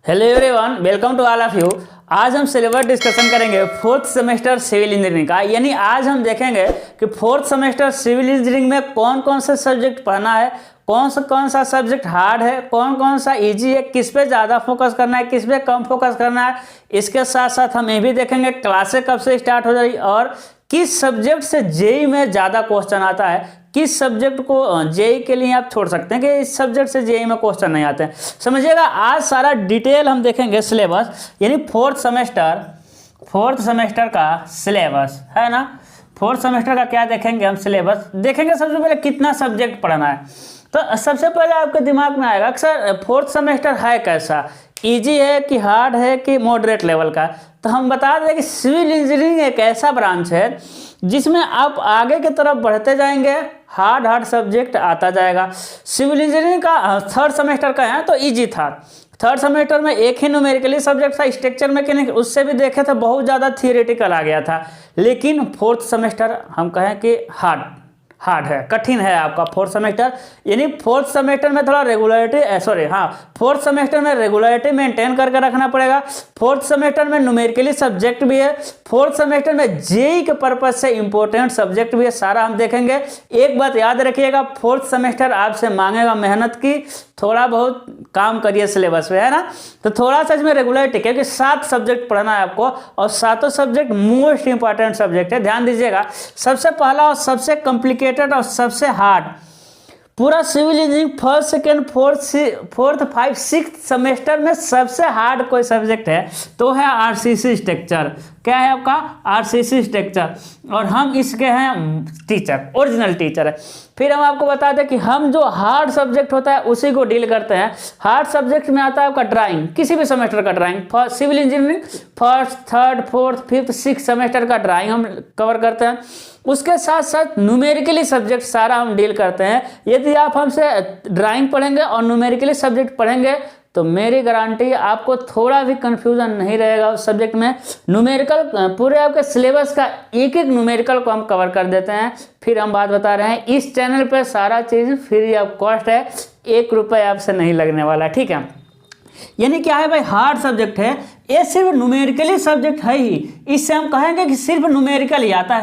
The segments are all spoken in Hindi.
Hello everyone, welcome to all of you. आज हम सिलेबस डिस्कशन करेंगे फोर्थ सेमेस्टर सिविल इंजीनियरिंग का। यानी आज हम देखेंगे कि फोर्थ सेमेस्टर सिविल इंजीनियरिंग में कौन कौन से सब्जेक्ट पढ़ना है, कौन सा सब्जेक्ट हार्ड है, कौन सा इजी है, किस पे ज़्यादा फोकस करना है, किस पे कम फोकस करना है। इसके साथ साथ हम ये भी देखेंगे क्लासें कब से स्टार्ट हो जाएगी और किस सब्जेक्ट से जेई में ज़्यादा क्वेश्चन आता है, किस सब्जेक्ट को जेई के लिए आप छोड़ सकते हैं कि इस सब्जेक्ट से जेई में क्वेश्चन नहीं आते हैं। समझिएगा, आज सारा डिटेल हम देखेंगे सिलेबस, यानी फोर्थ सेमेस्टर का सिलेबस है ना। फोर्थ सेमेस्टर का क्या देखेंगे हम, सिलेबस देखेंगे। सबसे पहले कितना सब्जेक्ट पढ़ना है, तो सबसे पहले आपके दिमाग में आएगा कि सर फोर्थ सेमेस्टर है कैसा, इजी है कि हार्ड है कि मॉडरेट लेवल का। तो हम बता दें कि सिविल इंजीनियरिंग एक ऐसा ब्रांच है जिसमें आप आगे की तरफ बढ़ते जाएंगे, हार्ड सब्जेक्ट आता जाएगा। सिविल इंजीनियरिंग का थर्ड सेमेस्टर का है तो इजी था। थर्ड सेमेस्टर में एक ही न्यूमेरिकली सब्जेक्ट था, स्ट्रक्चर मैकेनिक्स उससे भी देखे थे बहुत ज़्यादा थियोरेटिकल आ गया था। लेकिन फोर्थ सेमेस्टर हम कहें कि हार्ड है, कठिन है आपका फोर्थ सेमेस्टर। यानी फोर्थ सेमेस्टर में थोड़ा फोर्थ सेमेस्टर में रेगुलरिटी मेंटेन करके रखना पड़ेगा। फोर्थ सेमेस्टर में न्यूमेरिकली सब्जेक्ट भी है, फोर्थ सेमेस्टर में जेई के पर्पज से इंपॉर्टेंट सब्जेक्ट भी है, सारा हम देखेंगे। एक बात याद रखिएगा, फोर्थ सेमेस्टर आपसे मांगेगा मेहनत की, थोड़ा बहुत काम करिए सिलेबस में, है ना। तो थोड़ा सा इसमें रेगुलरिटी, क्योंकि 7 सब्जेक्ट पढ़ना है आपको और 7 सब्जेक्ट मोस्ट इंपॉर्टेंट सब्जेक्ट है, ध्यान दीजिएगा। सबसे पहला और सबसे कॉम्प्लिकेटेड और सबसे हार्ड पूरा civil engineering first second fourth 5 6 semester में सबसे हार्ड कोई सब्जेक्ट है तो है आरसीसी स्ट्रक्चर। क्या है आपका? RCC structure. और हम इसके हैं टीचर, ओरिजिनल टीचर है। फिर हम आपको बता दें कि हम जो हार्ड सब्जेक्ट होता है उसी को डील करते हैं। हार्ड सब्जेक्ट में आता है आपका ड्राइंग, किसी भी सेमेस्टर का drawing. Civil engineering first third fourth fifth 6 semester का ड्राइंग हम कवर करते हैं। उसके साथ साथ न्यूमेरिकली सब्जेक्ट सारा हम डील करते हैं। यदि आप हमसे ड्राइंग पढ़ेंगे और न्यूमेरिकली सब्जेक्ट पढ़ेंगे तो मेरी गारंटी आपको थोड़ा भी कंफ्यूजन नहीं रहेगा उस सब्जेक्ट में। न्यूमेरिकल पूरे आपके सिलेबस का एक न्यूमेरिकल को हम कवर कर देते हैं। फिर हम बात बता रहे हैं, इस चैनल पे सारा चीज़ फ्री ऑफ कॉस्ट है, 1 रुपये आपसे नहीं लगने वाला, ठीक है। यानी क्या है भाई, हार्ड सब्जेक्ट है, ये सिर्फ न्यूमेरिकली सब्जेक्ट है ही। इससे हम कहेंगे कि सिर्फ न्यूमेरिकल ही आता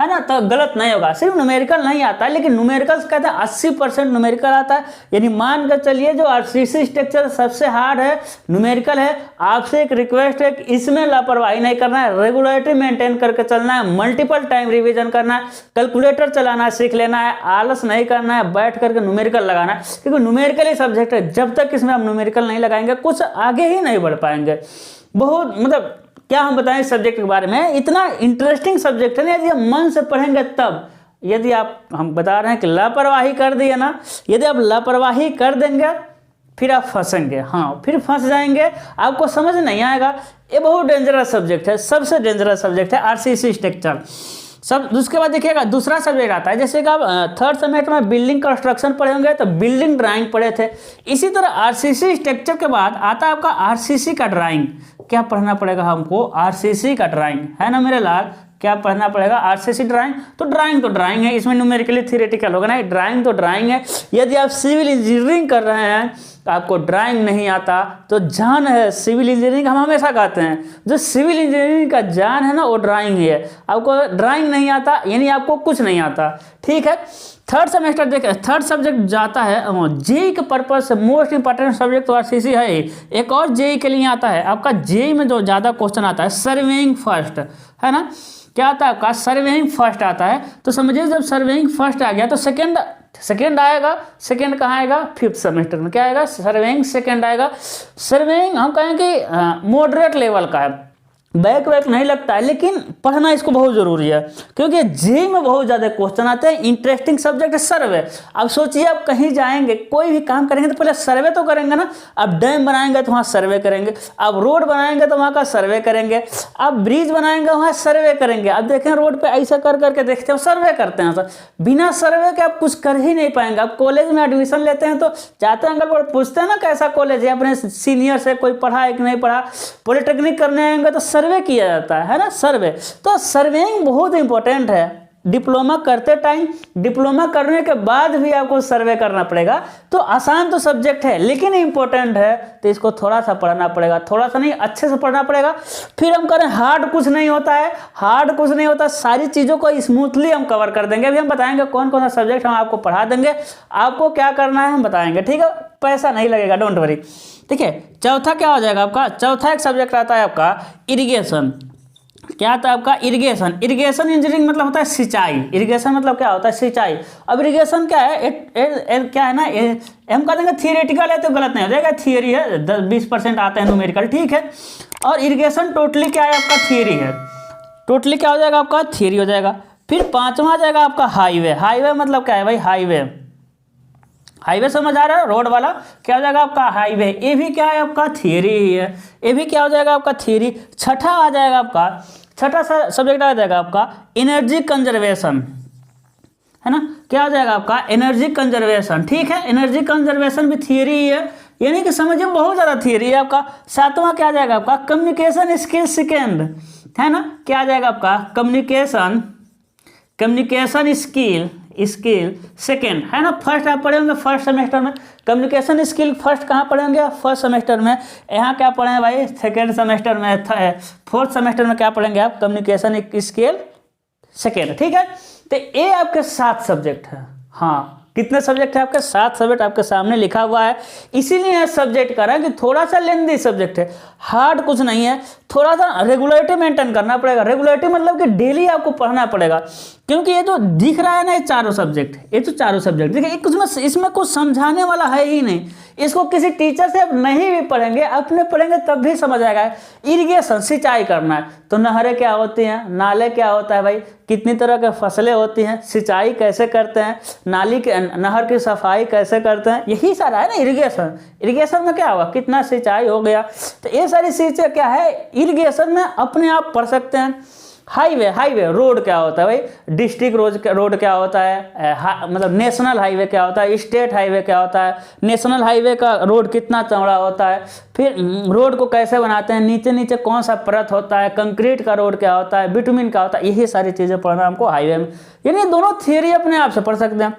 है ना, तो गलत नहीं होगा। सिर्फ न्यूमेरिकल नहीं आता है, लेकिन न्यूमेरिकल कहते हैं 80% न्यूमेरिकल आता है। यानी मान कर चलिए जो आरसीसी स्ट्रक्चर सबसे हार्ड है, न्यूमेरिकल है। आपसे एक रिक्वेस्ट है कि इसमें लापरवाही नहीं करना है, रेगुलरिटी मेंटेन करके चलना है, मल्टीपल टाइम रिविजन करना है, कैलकुलेटर चलाना सीख लेना है, आलस नहीं करना है, बैठ करके न्यूमेरिकल लगाना है। क्योंकि न्यूमेरिकल ही सब्जेक्ट है, जब तक इसमें आप न्यूमेरिकल नहीं लगाएंगे कुछ आगे ही नहीं बढ़ पाएंगे। बहुत मतलब क्या हम बताएं इस सब्जेक्ट के बारे में, इतना इंटरेस्टिंग सब्जेक्ट है ना। यदि आप मन से पढ़ेंगे तब, यदि आप, हम बता रहे हैं कि लापरवाही कर दिए ना, यदि आप लापरवाही कर देंगे फिर आप फंसेंगे, हाँ फिर फंस जाएंगे, आपको समझ नहीं आएगा। ये बहुत डेंजरस सब्जेक्ट है, सबसे डेंजरस सब्जेक्ट है आरसीसी स्ट्रक्चर। सब उसके बाद देखिएगा दूसरा सब्जेक्ट आता है, जैसे कि आप थर्ड सेमेस्टर में बिल्डिंग कंस्ट्रक्शन पढ़े होंगे तो बिल्डिंग ड्राइंग पढ़े थे। इसी तरह आरसीसी स्ट्रक्चर के बाद आता है आपका आरसीसी का ड्राइंग। क्या पढ़ना पड़ेगा हमको? आरसीसी का ड्राइंग, है ना मेरे लाल। क्या पढ़ना पड़ेगा? RCC drawing. तो ड्राइंग है, इसमें न्यूमेरिकली थियोरेटिकल होगा ना, ड्राइंग तो ड्राइंग है। यदि आप सिविल इंजीनियरिंग कर रहे हैं आपको ड्राइंग नहीं आता तो जान है सिविल इंजीनियरिंग। हम हमेशा कहते हैं जो सिविल इंजीनियरिंग का जान है ना वो ड्राइंग ही है। आपको ड्राइंग नहीं आता यानी आपको कुछ नहीं आता, ठीक है। थर्ड सेमेस्टर देखें, थर्ड सब्जेक्ट जाता है जेई के पर्पज से मोस्ट इंपॉर्टेंट सब्जेक्ट तो आरसीसी है ही। एक और जेई के लिए आता है आपका, जेई में जो ज़्यादा क्वेश्चन आता है सर्वेइंग फर्स्ट, है ना। क्या आता है आपका? सर्वेइंग फर्स्ट आता है। तो समझिए जब सर्वेइंग फर्स्ट आ गया तो सेकेंड आएगा। सेकेंड कहाँ आएगा? 5th सेमेस्टर में। क्या आएगा? सर्वेइंग सेकेंड आएगा। सर्वेइंग हम कहें कि मॉडरेट लेवल का है, बैक नहीं लगता है, लेकिन पढ़ना इसको बहुत ज़रूरी है क्योंकि जेई में बहुत ज़्यादा क्वेश्चन आते हैं। इंटरेस्टिंग सब्जेक्ट है सर्वे। अब सोचिए आप कहीं जाएंगे, कोई भी काम करेंगे तो पहले सर्वे तो करेंगे ना। आप डैम बनाएंगे तो वहाँ सर्वे करेंगे, आप रोड बनाएंगे तो वहाँ का सर्वे करेंगे, आप ब्रिज बनाएंगे वहाँ सर्वे करेंगे। अब देखें रोड पर ऐसा कर करके देखते हो, सर्वे करते हैं सर। बिना सर्वे के आप कुछ कर ही नहीं पाएंगे। आप कॉलेज में एडमिशन लेते हैं तो जाते हैं अंकल पूछते हैं ना कैसा कॉलेज है, अपने सीनियर से कोई पढ़ा है कि नहीं पढ़ा। पॉलिटेक्निक करने आएंगे तो सर्वे किया जाता है ना, सर्वे। तो सर्वेइंग बहुत इंपॉर्टेंट है। डिप्लोमा करते टाइम, डिप्लोमा करने के बाद भी आपको सर्वे करना पड़ेगा। तो आसान तो सब्जेक्ट है लेकिन इम्पोर्टेंट है, तो इसको थोड़ा सा पढ़ना पड़ेगा, थोड़ा सा नहीं अच्छे से पढ़ना पड़ेगा। फिर हम करें हार्ड कुछ नहीं होता है, हार्ड कुछ नहीं होता, सारी चीज़ों को स्मूथली हम कवर कर देंगे। अभी हम बताएंगे कौन कौन सा सब्जेक्ट हम आपको पढ़ा देंगे, आपको क्या करना है हम बताएंगे, ठीक है। पैसा नहीं लगेगा, डोंट वरी, ठीक है। चौथा क्या हो जाएगा आपका, चौथा एक सब्जेक्ट आता है आपका इरिगेशन। क्या आता है आपका इरिगेशन। इरिगेशन इंजीनियरिंग मतलब होता है सिंचाई। इरिगेशन मतलब क्या होता है सिंचाई। अब इरिगेशन क्या है, क्या है ना, हम कह देंगे थियरेटिकल है तो गलत नहीं हो जाएगा, थियरी है, 10-20% आता है न्यूमेरिकल, ठीक है। और इरिगेशन टोटली क्या है आपका थियरी है, टोटली क्या हो जाएगा आपका थियरी हो जाएगा। फिर पांचवा आ जाएगा आपका हाईवे। हाईवे मतलब क्या है भाई, हाईवे, हाईवे समझ आ रहा है, रोड वाला, क्या हो जाएगा आपका हाईवे। ये भी क्या है आपका थियरी ही है, ये भी क्या हो जाएगा आपका थियरी। छठा आ जाएगा आपका, छठा सब्जेक्ट आ जाएगा आपका एनर्जी कंजर्वेशन, है ना, क्या हो जाएगा आपका एनर्जी कंजर्वेशन, ठीक है। एनर्जी कंजर्वेशन भी थियरी ही है, यानी कि समझिए बहुत ज़्यादा थियरी है आपका। सातवां क्या आ जाएगा आपका कम्युनिकेशन स्किल सेकेंड, है ना, क्या आ जाएगा आपका कम्युनिकेशन स्किल सेकेंड, है ना। फर्स्ट आप पढ़े होंगे फर्स्ट सेमेस्टर में, कम्युनिकेशन स्किल फर्स्ट कहाँ पढ़े होंगे फर्स्ट सेमेस्टर में। यहाँ क्या पढ़े हैं भाई सेकेंड सेमेस्टर में, फोर्थ सेमेस्टर में क्या पढ़ेंगे आप कम्युनिकेशन स्किल सेकेंड, ठीक है। तो ये आपके 7 सब्जेक्ट है। हाँ, कितने सब्जेक्ट है आपके 7 सब्जेक्ट आपके सामने लिखा हुआ है। इसीलिए सब्जेक्ट करा कि थोड़ा सा लेंदी सब्जेक्ट है, हार्ड कुछ नहीं है, थोड़ा सा रेगुलरिटी मेंटेन करना पड़ेगा। रेगुलरिटी मतलब कि डेली आपको पढ़ना पड़ेगा, क्योंकि ये जो दिख रहा है ना ये चारों सब्जेक्ट, ये तो चारों सब्जेक्ट देखिए, कुछ इसमें कुछ समझाने वाला है ही नहीं। इसको किसी टीचर से आप नहीं भी पढ़ेंगे, अपने पढ़ेंगे तब भी समझ आएगा। इरिगेशन सिंचाई करना है तो नहरें क्या होती हैं, नाले क्या होता है भाई, कितनी तरह के फसलें होती हैं, सिंचाई कैसे करते हैं, नाली के नहर की सफाई कैसे करते हैं, यही सारा है ना इरिगेशन। इरिगेशन में क्या होगा, कितना सिंचाई हो गया, तो ये सारी चीज़ें क्या है इरिगेशन में अपने आप पढ़ सकते हैं। हाईवे रोड क्या होता है भाई, डिस्ट्रिक्ट रोड क्या होता है, मतलब नेशनल हाईवे क्या होता है, स्टेट हाईवे क्या होता है, नेशनल हाईवे का रोड कितना चौड़ा होता है, फिर रोड को कैसे बनाते हैं, नीचे नीचे कौन सा परत होता है, कंक्रीट का रोड क्या होता है, बिटुमिन क्या होता है, यही सारी चीज़ें पढ़ना हमको हाईवे में। यानी दोनों थियरी अपने आप से पढ़ सकते हैं।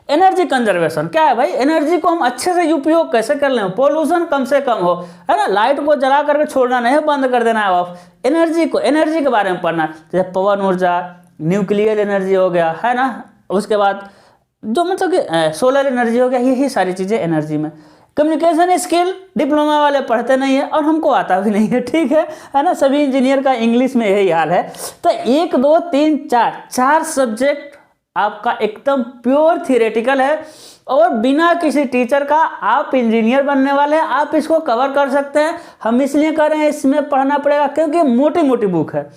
एनर्जी कंजर्वेशन क्या है भाई, एनर्जी को हम अच्छे से उपयोग कैसे कर लें, पोल्यूशन कम से कम हो, है ना, लाइट को जला करके छोड़ना नहीं, बंद कर देना है ऑफ। एनर्जी के बारे में पढ़ना, जैसे पवन ऊर्जा, न्यूक्लियर एनर्जी हो गया, है ना, उसके बाद जो मतलब कि सोलर एनर्जी हो गया, यही सारी चीज़ें एनर्जी में। कम्युनिकेशन स्किल डिप्लोमा वाले पढ़ते नहीं है और हमको आता भी नहीं है, ठीक है ना, सभी इंजीनियर का इंग्लिश में यही हाल है। तो 1 2 3 4 सब्जेक्ट आपका एकदम प्योर थियरेटिकल है और बिना किसी टीचर का आप इंजीनियर बनने वाले हैं, आप इसको कवर कर सकते हैं। हम इसलिए कर रहे हैं, इसमें पढ़ना पड़ेगा क्योंकि मोटी मोटी बुक है।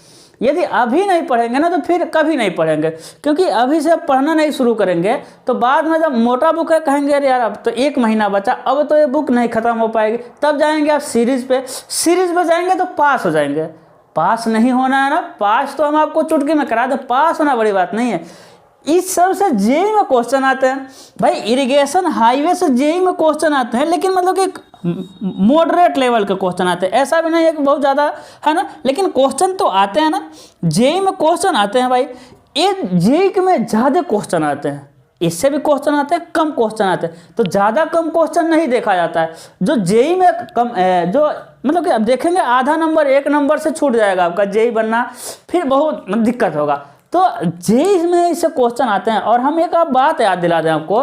यदि अभी नहीं पढ़ेंगे ना तो फिर कभी नहीं पढ़ेंगे, क्योंकि अभी से पढ़ना नहीं शुरू करेंगे तो बाद में जब मोटा बुक है कहेंगे अरे यार अब तो 1 महीना बचा, अब तो ये बुक नहीं खत्म हो पाएगी, तब जाएंगे आप सीरीज पे जाएंगे तो पास हो जाएंगे। पास नहीं होना है ना, पास तो हम आपको चुटकी में करा दे, पास होना बड़ी बात नहीं है। इस सब से जेई में क्वेश्चन आते हैं भाई, इरिगेशन हाईवे से जेई में क्वेश्चन आते हैं, लेकिन मतलब कि मॉडरेट लेवल के क्वेश्चन आते हैं, ऐसा भी नहीं है कि बहुत ज़्यादा, है ना, लेकिन क्वेश्चन तो आते हैं ना। जेई में क्वेश्चन आते हैं भाई, ये जेई में ज़्यादा क्वेश्चन आते हैं, इससे भी क्वेश्चन आते हैं, कम क्वेश्चन आते हैं, तो ज़्यादा कम क्वेश्चन नहीं देखा जाता है। जो जेई में कम जो मतलब कि अब देखेंगे आधा नंबर 1 नंबर से छूट जाएगा आपका जेई बनना, फिर बहुत दिक्कत होगा। तो जेई में इससे क्वेश्चन आते हैं। और हम एक बात याद दिला दें आपको,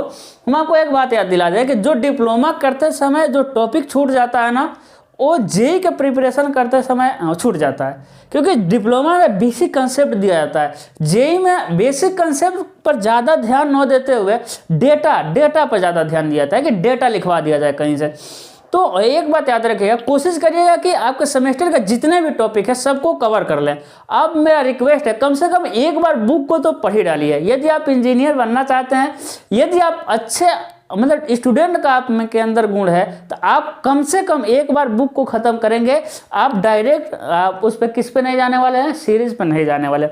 हम आपको एक बात याद दिला दें कि जो डिप्लोमा करते समय जो टॉपिक छूट जाता है ना, वो जेई का प्रिपरेशन करते समय छूट जाता है, क्योंकि डिप्लोमा में बेसिक कंसेप्ट दिया जाता है। जेई में बेसिक कंसेप्ट पर ज़्यादा ध्यान न देते हुए डेटा पर ज़्यादा ध्यान दिया जाता है कि डेटा लिखवा दिया जाए कहीं से। तो एक बात याद रखिएगा, कोशिश करिएगा कि आपके सेमेस्टर का जितने भी टॉपिक है सबको कवर कर लें। अब मेरा रिक्वेस्ट है कम से कम एक बार बुक को तो पढ़ ही डालिए। यदि आप इंजीनियर बनना चाहते हैं, यदि आप अच्छे मतलब स्टूडेंट का आप में के अंदर गुण है, तो आप कम से कम एक बार बुक को ख़त्म करेंगे, आप डायरेक्ट आप उस पर किस पे नहीं जाने वाले हैं, सीरीज पर नहीं जाने वाले।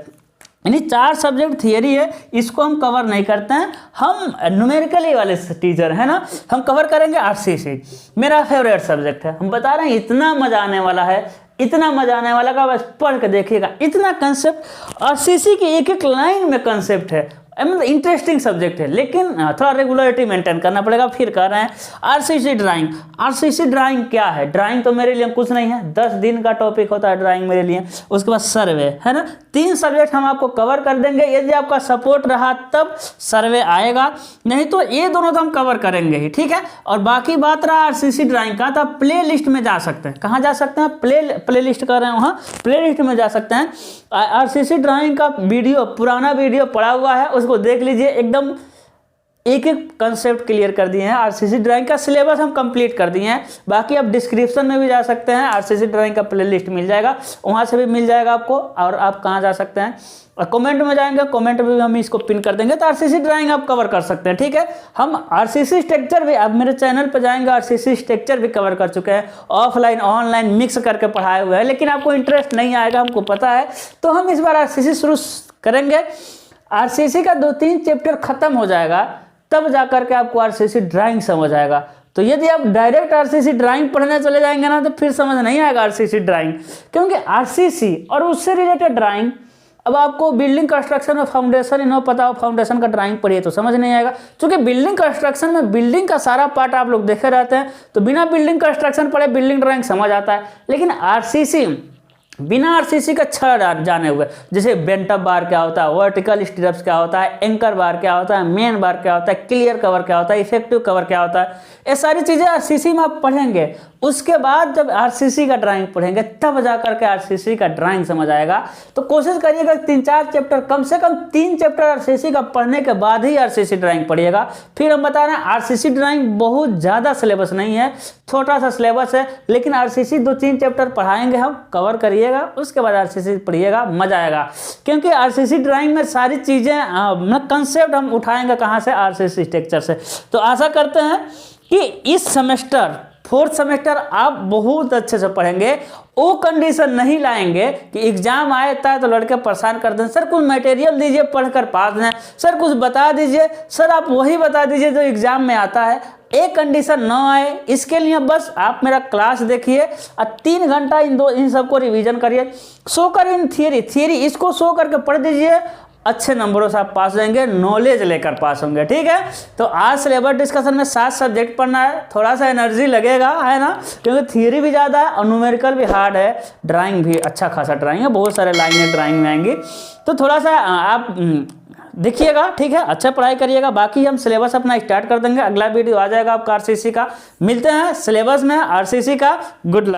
यानी 4 सब्जेक्ट थियरी है, इसको हम कवर नहीं करते हैं, हम न्यूमेरिकली वाले टीचर है ना, हम कवर करेंगे आरसीसी, मेरा फेवरेट सब्जेक्ट है। हम बता रहे हैं इतना मजा आने वाला है, इतना मजा आने वाला का, बस पढ़ के देखिएगा, इतना कंसेप्ट आरसीसी की एक एक लाइन में कंसेप्ट है, मतलब इंटरेस्टिंग सब्जेक्ट है, लेकिन थोड़ा रेगुलरिटी मेंटेन करना पड़ेगा। फिर कह रहे हैं आरसीसी ड्राइंग। आरसीसी ड्राइंग क्या है? ड्राइंग तो मेरे लिए कुछ नहीं है, 10 दिन का टॉपिक होता है ड्राइंग मेरे लिए। उसके बाद सर्वे है ना, 3 सब्जेक्ट हम आपको कवर कर देंगे। यदि आपका सपोर्ट रहा तब सर्वे आएगा, नहीं तो ये दोनों तो हम कवर करेंगे ही, ठीक है। और बाकी बात रहा आरसीसी ड्राइंग का, तो आप प्ले लिस्ट में जा सकते हैं। कहाँ जा सकते हैं? प्ले लिस्ट कर रहे हैं, वहाँ प्ले लिस्ट में जा सकते हैं। आरसीसी ड्राइंग का वीडियो, पुराना वीडियो पड़ा हुआ है, उसको देख लीजिए। एकदम एक एक कंसेप्ट क्लियर कर दिए हैं। आरसीसी ड्राइंग का सिलेबस हम कंप्लीट कर दिए हैं। बाकी आप डिस्क्रिप्शन में भी जा सकते हैं, आरसीसी ड्राइंग का प्लेलिस्ट मिल जाएगा, वहाँ से भी मिल जाएगा आपको। और आप कहाँ जा सकते हैं? और कमेंट में जाएंगे, कमेंट में भी हम इसको पिन कर देंगे, तो आरसीसी ड्राइंग आप कवर कर सकते हैं, ठीक है। हम आरसीसी स्ट्रक्चर भी, आप मेरे चैनल पर जाएंगे, आरसीसी स्ट्रक्चर भी कवर कर चुके हैं, ऑफलाइन ऑनलाइन मिक्स करके पढ़ाए हुए हैं। लेकिन आपको इंटरेस्ट नहीं आएगा, हमको पता है, तो हम इस बार आरसीसी शुरू करेंगे। आरसीसी का 2-3 चैप्टर खत्म हो जाएगा, तब जाकर के आपको आरसीसी ड्राइंग समझ आएगा। तो यदि आप डायरेक्ट आरसीसी ड्राइंग पढ़ने चले जाएंगे ना, तो फिर समझ नहीं आएगा आरसीसी ड्राइंग, क्योंकि आरसीसी और उससे रिलेटेड ड्राइंग, अब आपको बिल्डिंग कंस्ट्रक्शन और फाउंडेशन इन्हों पता हो, फाउंडेशन का ड्राइंग पढ़िए तो समझ नहीं आएगा, क्योंकि बिल्डिंग कंस्ट्रक्शन में बिल्डिंग का सारा पार्ट आप लोग देखे रहते हैं, तो बिना बिल्डिंग कंस्ट्रक्शन पढ़े बिल्डिंग ड्राइंग समझ आता है। लेकिन आरसीसी बिना आरसीसी का 6 जाने हुए, जैसे बेंटअप बार क्या होता है, वर्टिकल स्टिरप्स क्या होता है, एंकर बार क्या होता है, मेन बार क्या होता है, क्लियर कवर क्या होता है, इफेक्टिव कवर क्या होता है, ये सारी चीज़ें आरसीसी में आप पढ़ेंगे। उसके बाद जब आरसीसी का ड्राइंग पढ़ेंगे, तब जाकर के आरसीसी का ड्राइंग समझ आएगा। तो कोशिश करिएगा 3-4 चैप्टर, कम से कम 3 चैप्टर आरसीसी का पढ़ने के बाद ही आरसीसी ड्राइंग पढ़िएगा। फिर हम बता रहे हैं आरसीसी ड्राइंग बहुत ज़्यादा सिलेबस नहीं है, छोटा सा सिलेबस है, लेकिन आरसीसी 2-3 चैप्टर पढ़ाएंगे हम, कवर करिएगा, उसके बाद आरसीसी पढ़िएगा, मजा आएगा। क्योंकि आरसीसी ड्राइंग में सारी चीज़ें कंसेप्ट हम उठाएंगे कहाँ से? आरसीसी स्ट्रक्चर से। तो आशा करते हैं कि इस सेमेस्टर 4th सेमेस्टर आप बहुत अच्छे से पढ़ेंगे। वो कंडीशन नहीं लाएंगे कि एग्जाम आएता है तो लड़के परेशान कर दें, सर कुछ मटेरियल दीजिए पढ़कर पास दें, सर कुछ बता दीजिए, सर आप वही बता दीजिए जो एग्जाम में आता है। एक कंडीशन ना आए, इसके लिए बस आप मेरा क्लास देखिए और 3 घंटा इन सबको रिवीजन करिए। सो कर इन थियरी इसको सो करके पढ़ दीजिए, अच्छे नंबरों से आप पास होंगे, नॉलेज लेकर पास होंगे, ठीक है। तो आज सिलेबस डिस्कशन में 7 सब्जेक्ट पढ़ना है, थोड़ा सा एनर्जी लगेगा, है ना, क्योंकि थियरी भी ज़्यादा है और न्यूमेरिकल भी हार्ड है, ड्राइंग भी अच्छा खासा ड्राइंग है, बहुत सारे लाइनें ड्राइंग में आएंगी। तो थोड़ा सा आप देखिएगा, ठीक है, अच्छा पढ़ाई करिएगा। बाकी हम सिलेबस अपना स्टार्ट कर देंगे, अगला वीडियो आ जाएगा आपका आरसीसी का। मिलते हैं सिलेबस में आरसीसी का। Good luck.